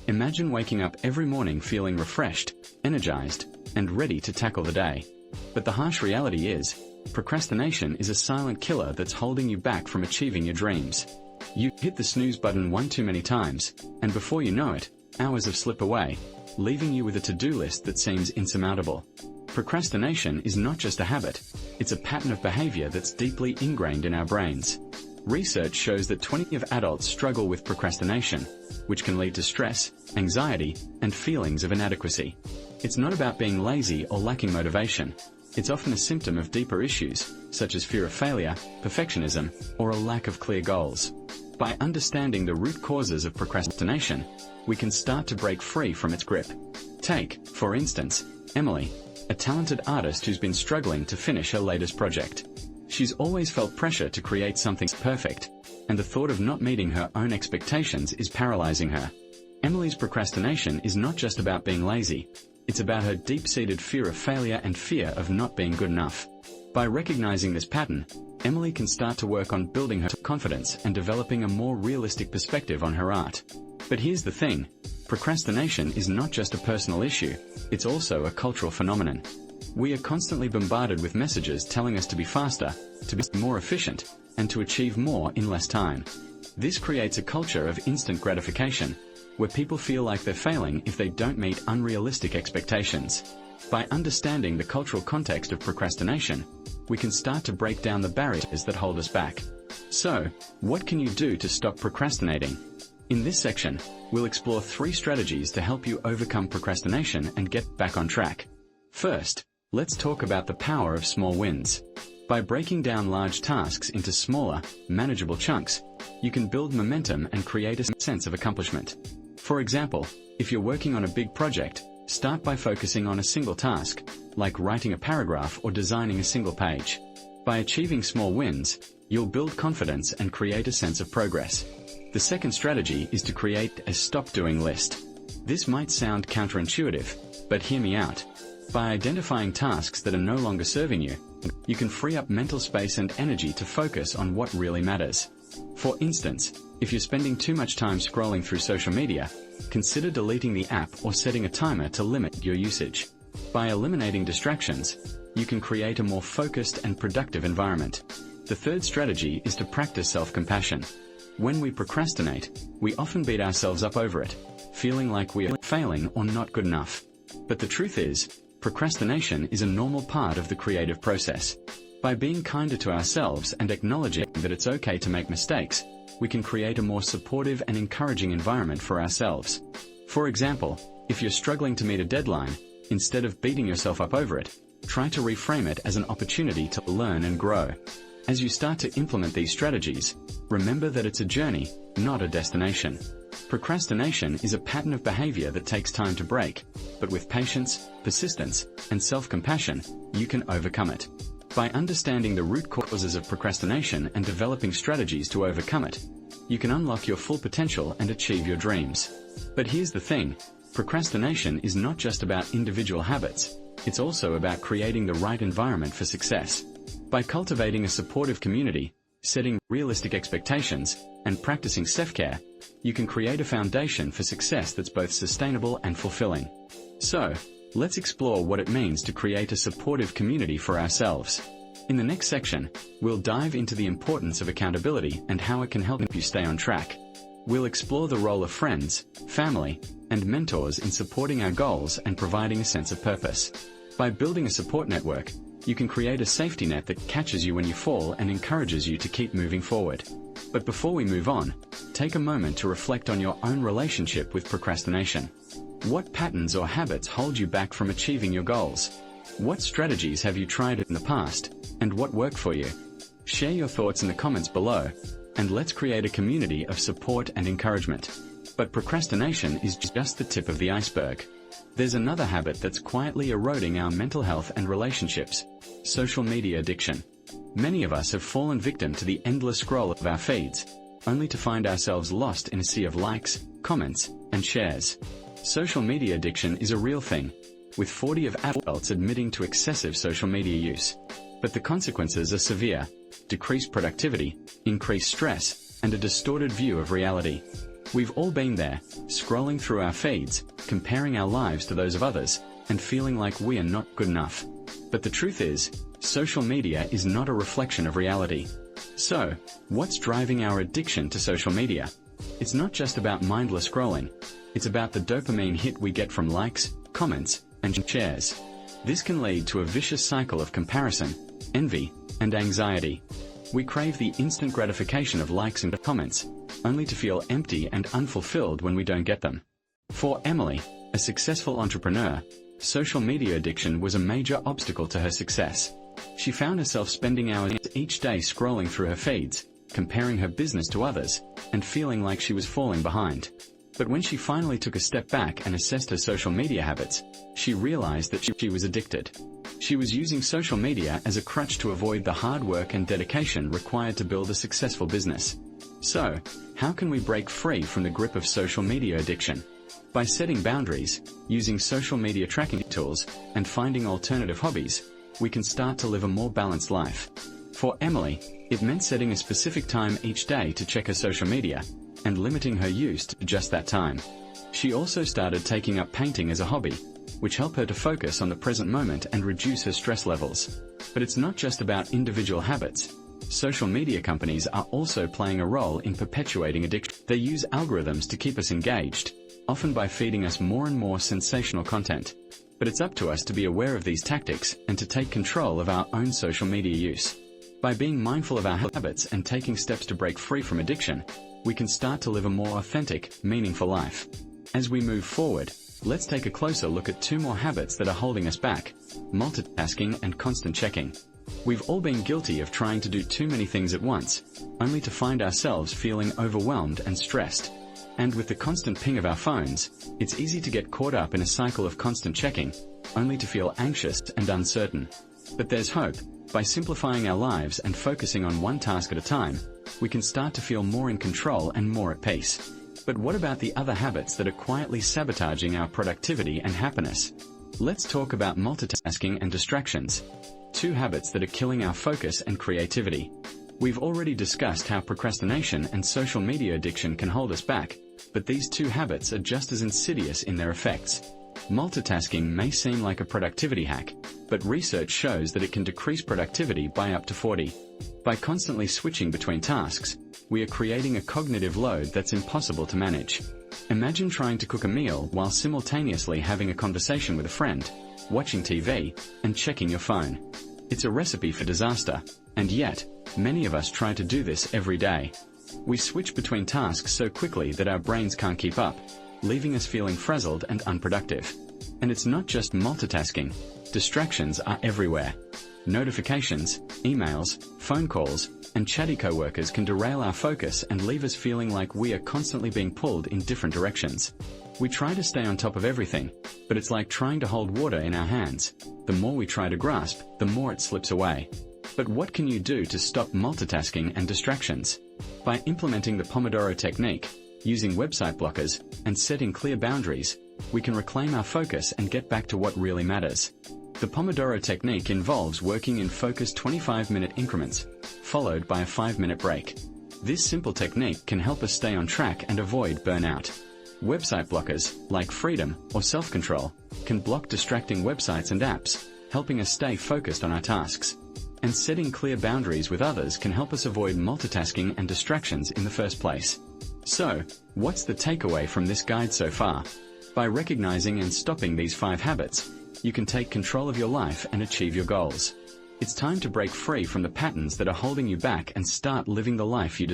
Imagine waking up every morning feeling refreshed, energized, and ready to tackle the day. But the harsh reality is, procrastination is a silent killer that's holding you back from achieving your dreams. You hit the snooze button one too many times, and before you know it, hours have slipped away, leaving you with a to-do list that seems insurmountable. Procrastination is not just a habit, it's a pattern of behavior that's deeply ingrained in our brains. Research shows that 20% of adults struggle with procrastination, which can lead to stress, anxiety, and feelings of inadequacy. It's not about being lazy or lacking motivation. It's often a symptom of deeper issues, such as fear of failure, perfectionism, or a lack of clear goals. By understanding the root causes of procrastination, we can start to break free from its grip. Take, for instance, Emily, a talented artist who's been struggling to finish her latest project. She's always felt pressure to create something perfect, and the thought of not meeting her own expectations is paralyzing her. Emily's procrastination is not just about being lazy, it's about her deep-seated fear of failure and fear of not being good enough. By recognizing this pattern, Emily can start to work on building her confidence and developing a more realistic perspective on her art. But here's the thing, procrastination is not just a personal issue, it's also a cultural phenomenon. We are constantly bombarded with messages telling us to be faster, to be more efficient, and to achieve more in less time. This creates a culture of instant gratification, where people feel like they're failing if they don't meet unrealistic expectations. By understanding the cultural context of procrastination, we can start to break down the barriers that hold us back. So, what can you do to stop procrastinating? In this section, we'll explore 3 strategies to help you overcome procrastination and get back on track. First, let's talk about the power of small wins. By breaking down large tasks into smaller, manageable chunks, you can build momentum and create a sense of accomplishment. For example, if you're working on a big project, start by focusing on a single task, like writing a paragraph or designing a single page. By achieving small wins, you'll build confidence and create a sense of progress. The second strategy is to create a stop-doing list. This might sound counterintuitive, but hear me out. By identifying tasks that are no longer serving you, you can free up mental space and energy to focus on what really matters. For instance, if you're spending too much time scrolling through social media, consider deleting the app or setting a timer to limit your usage. By eliminating distractions, you can create a more focused and productive environment. The third strategy is to practice self-compassion. When we procrastinate, we often beat ourselves up over it, feeling like we are failing or not good enough. But the truth is, procrastination is a normal part of the creative process. By being kinder to ourselves and acknowledging that it's okay to make mistakes, we can create a more supportive and encouraging environment for ourselves. For example, if you're struggling to meet a deadline, instead of beating yourself up over it, try to reframe it as an opportunity to learn and grow. As you start to implement these strategies, remember that it's a journey, not a destination. Procrastination is a pattern of behavior that takes time to break, but with patience, persistence, and self-compassion, you can overcome it. By understanding the root causes of procrastination and developing strategies to overcome it, you can unlock your full potential and achieve your dreams. But here's the thing, procrastination is not just about individual habits, it's also about creating the right environment for success. By cultivating a supportive community, setting realistic expectations, and practicing self-care, you can create a foundation for success that's both sustainable and fulfilling. So, let's explore what it means to create a supportive community for ourselves. In the next section, we'll dive into the importance of accountability and how it can help you stay on track. We'll explore the role of friends, family, and mentors in supporting our goals and providing a sense of purpose. By building a support network, you can create a safety net that catches you when you fall and encourages you to keep moving forward. But before we move on, take a moment to reflect on your own relationship with procrastination. What patterns or habits hold you back from achieving your goals? What strategies have you tried in the past, and what worked for you? Share your thoughts in the comments below, and let's create a community of support and encouragement. But procrastination is just the tip of the iceberg. There's another habit that's quietly eroding our mental health and relationships: social media addiction. Many of us have fallen victim to the endless scroll of our feeds, only to find ourselves lost in a sea of likes, comments, and shares. Social media addiction is a real thing, with 40% of adults admitting to excessive social media use. But the consequences are severe: decreased productivity, increased stress, and a distorted view of reality. We've all been there, scrolling through our feeds, comparing our lives to those of others, and feeling like we are not good enough. But the truth is, social media is not a reflection of reality. So, what's driving our addiction to social media? It's not just about mindless scrolling. It's about the dopamine hit we get from likes, comments, and shares. This can lead to a vicious cycle of comparison, envy, and anxiety. We crave the instant gratification of likes and comments, only to feel empty and unfulfilled when we don't get them. For Emily, a successful entrepreneur, social media addiction was a major obstacle to her success. She found herself spending hours each day scrolling through her feeds, comparing her business to others, and feeling like she was falling behind. But when she finally took a step back and assessed her social media habits, she realized that she was addicted. She was using social media as a crutch to avoid the hard work and dedication required to build a successful business. So, how can we break free from the grip of social media addiction? By setting boundaries, using social media tracking tools, and finding alternative hobbies, we can start to live a more balanced life. For Emily, it meant setting a specific time each day to check her social media, and limiting her use to just that time. She also started taking up painting as a hobby, which helped her to focus on the present moment and reduce her stress levels. But it's not just about individual habits. Social media companies are also playing a role in perpetuating addiction. They use algorithms to keep us engaged, often by feeding us more and more sensational content. But it's up to us to be aware of these tactics and to take control of our own social media use. By being mindful of our habits and taking steps to break free from addiction, we can start to live a more authentic, meaningful life. As we move forward, let's take a closer look at two more habits that are holding us back: multitasking and constant checking. We've all been guilty of trying to do too many things at once, only to find ourselves feeling overwhelmed and stressed. And with the constant ping of our phones, it's easy to get caught up in a cycle of constant checking, only to feel anxious and uncertain. But there's hope. By simplifying our lives and focusing on one task at a time, we can start to feel more in control and more at peace. But what about the other habits that are quietly sabotaging our productivity and happiness? Let's talk about multitasking and distractions, two habits that are killing our focus and creativity. We've already discussed how procrastination and social media addiction can hold us back, but these two habits are just as insidious in their effects. Multitasking may seem like a productivity hack, but research shows that it can decrease productivity by up to 40%. By constantly switching between tasks, we are creating a cognitive load that's impossible to manage. Imagine trying to cook a meal while simultaneously having a conversation with a friend, watching TV, and checking your phone. It's a recipe for disaster, and yet, many of us try to do this every day. We switch between tasks so quickly that our brains can't keep up, leaving us feeling frazzled and unproductive. And it's not just multitasking. Distractions are everywhere. Notifications, emails, phone calls, and chatty coworkers can derail our focus and leave us feeling like we are constantly being pulled in different directions. We try to stay on top of everything, but it's like trying to hold water in our hands. The more we try to grasp, the more it slips away. But what can you do to stop multitasking and distractions? By implementing the Pomodoro technique, using website blockers, and setting clear boundaries, we can reclaim our focus and get back to what really matters. The Pomodoro technique involves working in focused 25-minute increments, followed by a 5-minute break. This simple technique can help us stay on track and avoid burnout. Website blockers, like Freedom or Self-Control, can block distracting websites and apps, helping us stay focused on our tasks. And setting clear boundaries with others can help us avoid multitasking and distractions in the first place. So, what's the takeaway from this guide so far? By recognizing and stopping these 5 habits, you can take control of your life and achieve your goals. It's time to break free from the patterns that are holding you back and start living the life you deserve.